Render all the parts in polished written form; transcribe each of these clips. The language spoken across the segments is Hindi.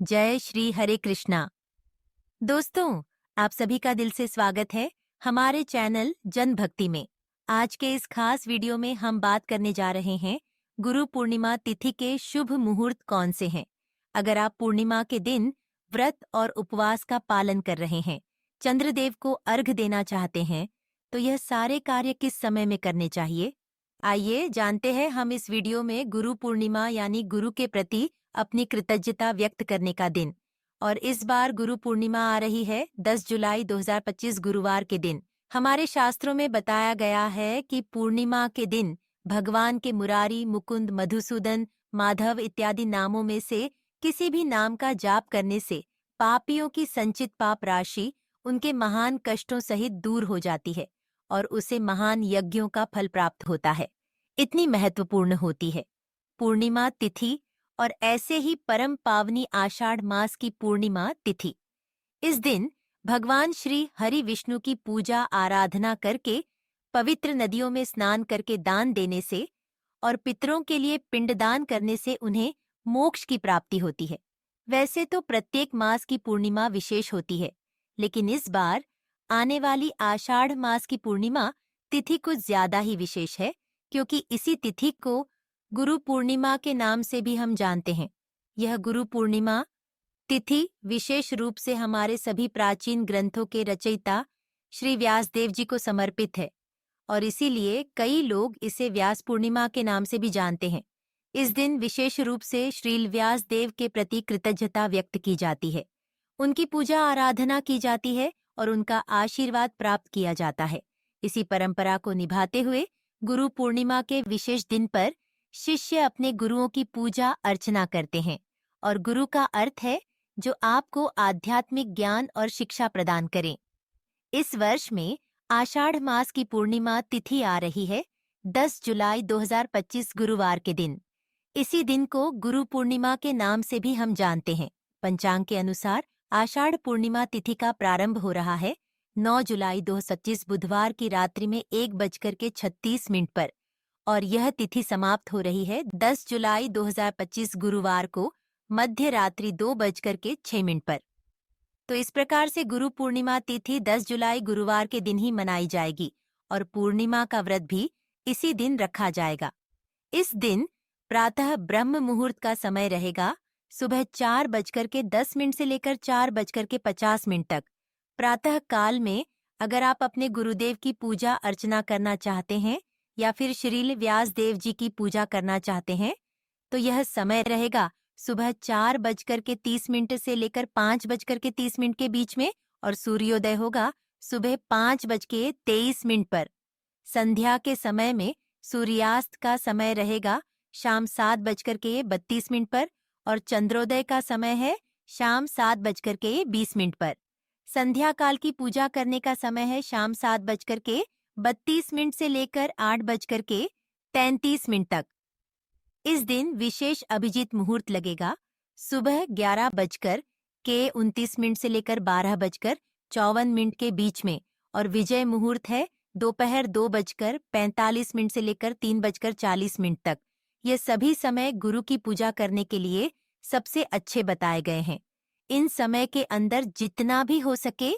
जय श्री हरे कृष्णा। दोस्तों, आप सभी का दिल से स्वागत है हमारे चैनल जन भक्ति में। आज के इस खास वीडियो में हम बात करने जा रहे हैं गुरु पूर्णिमा तिथि के शुभ मुहूर्त कौन से हैं। अगर आप पूर्णिमा के दिन व्रत और उपवास का पालन कर रहे हैं, चंद्रदेव को अर्घ देना चाहते हैं, तो यह सारे कार्य किस समय में करने चाहिए। आइए जानते हैं हम इस वीडियो में गुरु पूर्णिमा यानी गुरु के प्रति अपनी कृतज्ञता व्यक्त करने का दिन। और इस बार गुरु पूर्णिमा आ रही है 10 जुलाई 2025 गुरुवार के दिन। हमारे शास्त्रों में बताया गया है कि पूर्णिमा के दिन भगवान के मुरारी, मुकुंद, मधुसूदन, माधव इत्यादि नामों में से किसी भी नाम का जाप करने से पापियों की संचित पाप राशि उनके महान कष्टों सहित दूर हो जाती है और उसे महान यज्ञों का फल प्राप्त होता है। इतनी महत्वपूर्ण होती है पूर्णिमा तिथि। और ऐसे ही परम पावनी आषाढ़ मास की पूर्णिमा तिथि। इस दिन भगवान श्री हरि विष्णु की पूजा आराधना करके, पवित्र नदियों में स्नान करके दान देने से और पितरों के लिए पिंडदान करने से उन्हें मोक्ष की प्राप्ति होती है। वैसे तो प्रत्येक मास की पूर्णिमा विशेष होती है, लेकिन इस बार आने वाली आषाढ़ मास की पूर्णिमा तिथि कुछ ज्यादा ही विशेष है, क्योंकि इसी तिथि को गुरु पूर्णिमा के नाम से भी हम जानते हैं। यह गुरु पूर्णिमा तिथि विशेष रूप से हमारे सभी प्राचीन ग्रंथों के रचयिता श्री व्यासदेव जी को समर्पित है और इसीलिए कई लोग इसे व्यास पूर्णिमा के नाम से भी जानते हैं। इस दिन विशेष रूप से श्रील व्यासदेव के प्रति कृतज्ञता व्यक्त की जाती है, उनकी पूजा आराधना की जाती है और उनका आशीर्वाद प्राप्त किया जाता है। इसी परंपरा को निभाते हुए गुरु पूर्णिमा के विशेष दिन पर शिष्य अपने गुरुओं की पूजा अर्चना करते हैं और गुरु का अर्थ है जो आपको आध्यात्मिक ज्ञान और शिक्षा प्रदान करें। इस वर्ष में आषाढ़ मास की पूर्णिमा तिथि आ रही है 10 जुलाई 2025 गुरुवार के दिन। इसी दिन को गुरु पूर्णिमा के नाम से भी हम जानते हैं। पंचांग के अनुसार आषाढ़ पूर्णिमा तिथि का प्रारंभ हो रहा है 9 जुलाई 2025 बुधवार की रात्रि में 1:36 पर और यह तिथि समाप्त हो रही है 10 जुलाई 2025 गुरुवार को मध्य रात्रि 2:06 पर। तो इस प्रकार से गुरु पूर्णिमा तिथि 10 जुलाई गुरुवार के दिन ही मनाई जाएगी और पूर्णिमा का व्रत भी इसी दिन रखा जाएगा। इस दिन प्रातः ब्रह्म मुहूर्त का समय रहेगा, सुबह 4:10 से लेकर 4:50 तक। प्रातः काल में अगर आप अपने गुरुदेव की पूजा अर्चना करना चाहते हैं या फिर श्रील व्यासदेव जी की पूजा करना चाहते हैं, तो यह समय रहेगा सुबह 4:30 से लेकर 5:30 के बीच में और सूर्योदय होगा सुबह 5:23 पर। संध्या के समय में सूर्यास्त का समय रहेगा शाम 7:32 पर और चंद्रोदय का समय है शाम 7:20 पर। संध्या काल की पूजा करने का समय है शाम 7:32 से लेकर 8:33 तक। इस दिन विशेष अभिजीत मुहूर्त लगेगा सुबह 11:29 से लेकर 12:54 के बीच में और विजय मुहूर्त है दोपहर 2:45 से लेकर 3:40 तक। ये सभी समय गुरु की पूजा करने के लिए सबसे अच्छे बताए गए हैं। इन समय के अंदर जितना भी हो सके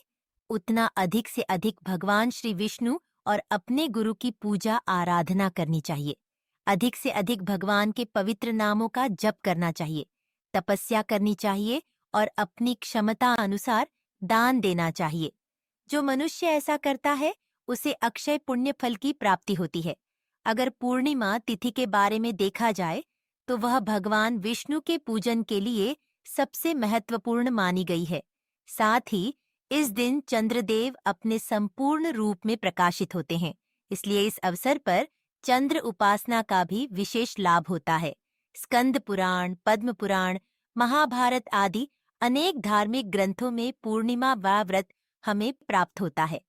उतना अधिक से अधिक भगवान श्री विष्णु और अपने गुरु की पूजा आराधना करनी चाहिए। अधिक से अधिक भगवान के पवित्र नामों का जप करना चाहिए, तपस्या करनी चाहिए और अपनी क्षमता अनुसार दान देना चाहिए। जो मनुष्य ऐसा करता है उसे अक्षय पुण्य फल की प्राप्ति होती है। अगर पूर्णिमा तिथि के बारे में देखा जाए तो वह भगवान विष्णु के पूजन के लिए सबसे महत्वपूर्ण मानी गई है। साथ ही इस दिन चंद्रदेव अपने संपूर्ण रूप में प्रकाशित होते हैं, इसलिए इस अवसर पर चंद्र उपासना का भी विशेष लाभ होता है। स्कंद पुराण, पद्म पुराण, महाभारत आदि अनेक धार्मिक ग्रंथों में पूर्णिमा व व्रत हमें प्राप्त होता है।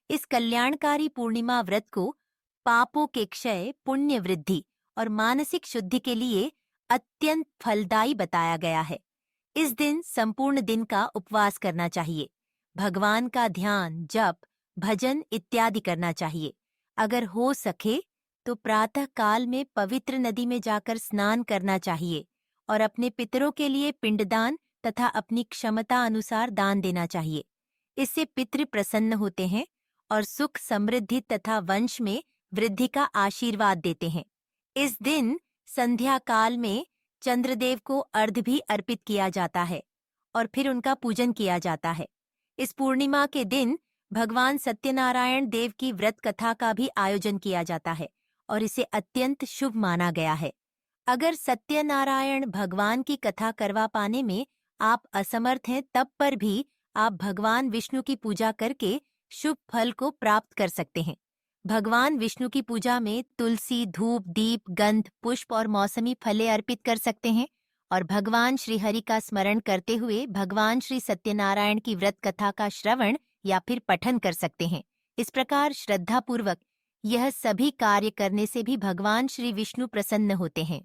इस कल्याणकारी पूर्णिमा व्रत को पापों के क्षय, पुण्य वृद्धि और मानसिक शुद्धि के लिए अत्यंत फलदायी बताया गया है। इस दिन संपूर्ण दिन का उपवास करना चाहिए, भगवान का ध्यान, जप, भजन इत्यादि करना चाहिए। अगर हो सके तो प्रातः काल में पवित्र नदी में जाकर स्नान करना चाहिए और अपने पितरों के लिए पिंडदान तथा अपनी क्षमता अनुसार दान देना चाहिए। इससे पितृ प्रसन्न होते हैं और सुख समृद्धि तथा वंश में वृद्धि का आशीर्वाद देते हैं। इस दिन संध्या काल में चंद्रदेव को अर्घ्य भी अर्पित किया जाता है और फिर उनका पूजन किया जाता है। इस पूर्णिमा के दिन भगवान सत्यनारायण देव की व्रत कथा का भी आयोजन किया जाता है और इसे अत्यंत शुभ माना गया है। अगर सत्यनारायण भगवान की कथा करवा पाने में आप असमर्थ हैं, तब पर भी आप भगवान विष्णु की पूजा करके शुभ फल को प्राप्त कर सकते हैं। भगवान विष्णु की पूजा में तुलसी, धूप, दीप, गंध, पुष्प और मौसमी फलें अर्पित कर सकते हैं और भगवान श्री हरि का स्मरण करते हुए भगवान श्री सत्यनारायण की व्रत कथा का श्रवण या फिर पठन कर सकते हैं। इस प्रकार श्रद्धा पूर्वक यह सभी कार्य करने से भी भगवान श्री विष्णु प्रसन्न होते हैं।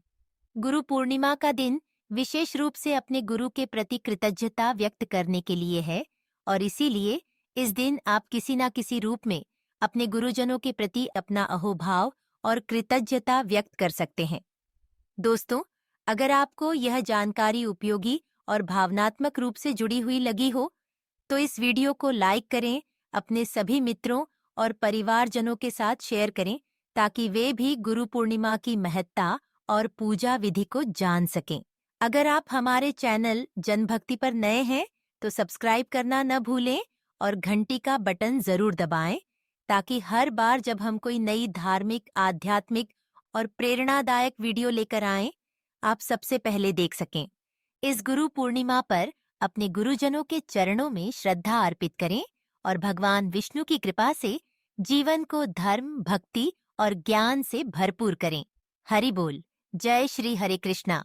गुरु पूर्णिमा का दिन विशेष रूप से अपने गुरु के प्रति कृतज्ञता व्यक्त करने के लिए है और इसीलिए इस दिन आप किसी न किसी रूप में अपने गुरुजनों के प्रति अपना अहोभाव और कृतज्ञता व्यक्त कर सकते हैं। दोस्तों, अगर आपको यह जानकारी उपयोगी और भावनात्मक रूप से जुड़ी हुई लगी हो तो इस वीडियो को लाइक करें, अपने सभी मित्रों और परिवारजनों के साथ शेयर करें ताकि वे भी गुरु पूर्णिमा की महत्ता और पूजा विधि को जान सकें। अगर आप हमारे चैनल जनभक्ति पर नए हैं तो सब्सक्राइब करना न भूलें और घंटी का बटन जरूर दबाएं ताकि हर बार जब हम कोई नई धार्मिक, आध्यात्मिक और प्रेरणादायक वीडियो लेकर आएं, आप सबसे पहले देख सकें। इस गुरु पूर्णिमा पर अपने गुरुजनों के चरणों में श्रद्धा अर्पित करें और भगवान विष्णु की कृपा से जीवन को धर्म, भक्ति और ज्ञान से भरपूर करें। हरि बोल। जय श्री हरे कृष्णा।